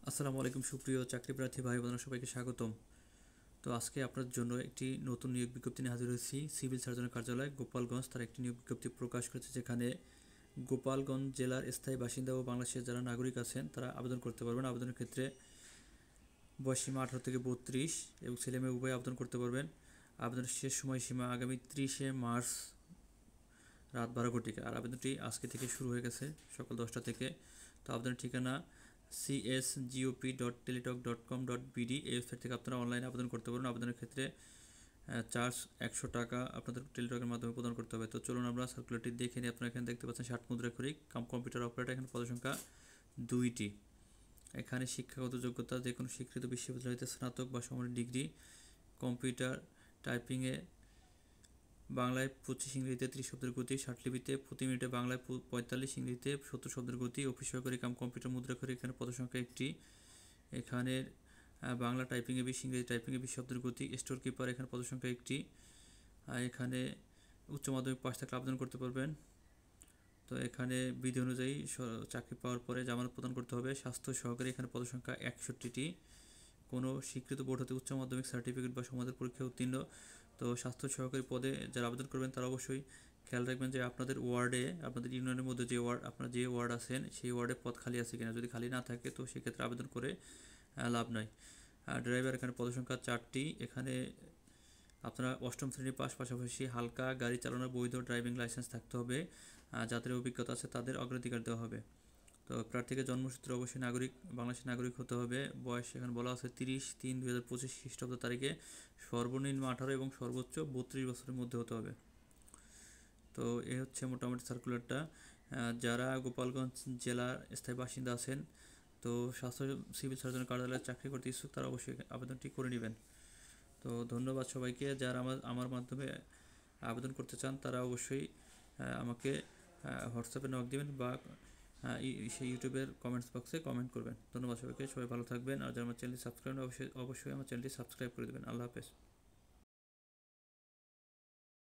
আসসালামু আলাইকুম সুপ্রিয় চাকরি প্রার্থী ভাই বোনেরা সবাইকে স্বাগতম। তো আজকে আপনার জন্য একটি নতুন নিয়োগ বিজ্ঞপ্তি নিয়ে হাজির হয়েছি। সিভিল সার্জনের কার্যালয় গোপালগঞ্জ তার একটি নিয়োগ বিজ্ঞপ্তি প্রকাশ করেছে, যেখানে গোপালগঞ্জ জেলার স্থায়ী বাসিন্দা ও বাংলাদেশের যারা নাগরিক আছেন তারা আবেদন করতে পারবেন। আবেদনের ক্ষেত্রে বয়সসীমা 18 থেকে 32 এবং ছেলে মেয়ে উভয় আবেদন করতে পারবেন। আবেদনের শেষ সময়সীমা আগামী 30শে মার্চ রাত 12 ঘটিকা। আর আবেদনটি আজকে থেকে শুরু হয়ে গেছে সকাল 10টা থেকে। তো আবেদনের ঠিকানা csgop.teletalk.com.bd এই ওয়েবসাইট থেকে আপনারা অনলাইনে আবেদন করতে পারবেন। আবেদনের ক্ষেত্রে চার্জ 100 টাকা আপনাদের টেলিটকের মাধ্যমে প্রদান করতে হবে। তো চলুন আমরা সার্কুলারটি দেখে নিই। আপনারা এখানে দেখতে পাচ্ছেন 60 মুদ্রাক্ষরিক কম্পিউটার অপারেটর, এখানে পদসংখ্যা 2টি। এখানে শিক্ষাগত যোগ্যতা যে কোনো স্বীকৃত বিশ্ববিদ্যালয়তে স্নাতক বা সমান ডিগ্রি, কম্পিউটার টাইপিংয়ে বাংলায় 25, ইংরেজিতে 30 শব্দের গতি, ষাটলিপিতে প্রতি মিনিটে বাংলায় 45, ইংরেজিতে 70 শব্দের গতি। অফিস সহকারী কম্পিউটার মুদ্রাক্ষরিক, এখানে পদসংখ্যা 1টি। এখানে বাংলা টাইপিংয়ে 20, ইংরেজি টাইপিংয়ে 20 শব্দের গতি। স্টোর কিপার, এখানে পদসংখ্যা 1টি। আর এখানে উচ্চ মাধ্যমিক পাশ থাকলে আবেদন করতে পারবেন। তো এখানে বিধি অনুযায়ী চাকরি পাওয়ার পরে জামানত প্রদান করতে হবে। স্বাস্থ্য সহকারী, এখানে পদসংখ্যা 61টি। কোনো স্বীকৃত বোর্ড হতে উচ্চ মাধ্যমিক সার্টিফিকেট বা সমাজের পরীক্ষায় উত্তীর্ণ। তো স্বাস্থ্য সহকারী পদে যারা আবেদন করবেন তারা অবশ্যই খেয়াল রাখবেন যে আপনাদের ওয়ার্ডে, আপনাদের ইউনিয়নের মধ্যে আপনার যে ওয়ার্ড আছেন সেই ওয়ার্ডে পদ খালি আছে কিনা। যদি খালি না থাকে তো সেক্ষেত্রে আবেদন করে লাভ নাই। ড্রাইভার, এখানে পদসংখ্যা 4টি। এখানে আপনারা 8ম শ্রেণী পাস, পাশাপাশি হালকা গাড়ি চালানোর বৈধ ড্রাইভিং লাইসেন্স থাকতে হবে। যাদের অভিজ্ঞতা আছে তাদের অগ্রাধিকার দেওয়া হবে। তো প্রার্থীকে জন্মসূত্রে অবশ্যই বাংলাদেশের নাগরিক হতে হবে। বয়স এখানে বলা আছে 30/3/2025 খ্রিস্টাব্দ তারিখে সর্বনিম্ন 18 এবং সর্বোচ্চ 32 বছরের মধ্যে হতে হবে। তো এই হচ্ছে মোটামুটি সার্কুলারটা। যারা গোপালগঞ্জ জেলার স্থায়ী বাসিন্দা আছেন, তো স্বাস্থ্য সিভিল সার্জনের কার্যালয়ে চাকরি করতে ইচ্ছুক, তারা অবশ্যই আবেদনটি করে নেবেন। তো ধন্যবাদ সবাইকে। যারা আমার মাধ্যমে আবেদন করতে চান তারা অবশ্যই আমাকে হোয়াটসঅ্যাপে নক দেবেন বা সেই ইউটিউবের কমেন্টস বক্সে কমেন্ট করবেন। ধন্যবাদ সবাইকে, সবাই ভালো থাকবেন। আর যারা আমার চ্যানেলটি সাবস্ক্রাইব অবশ্যই আমার চ্যানেলটি সাবস্ক্রাইব করে দেবেন। আল্লাহ হাফেজ।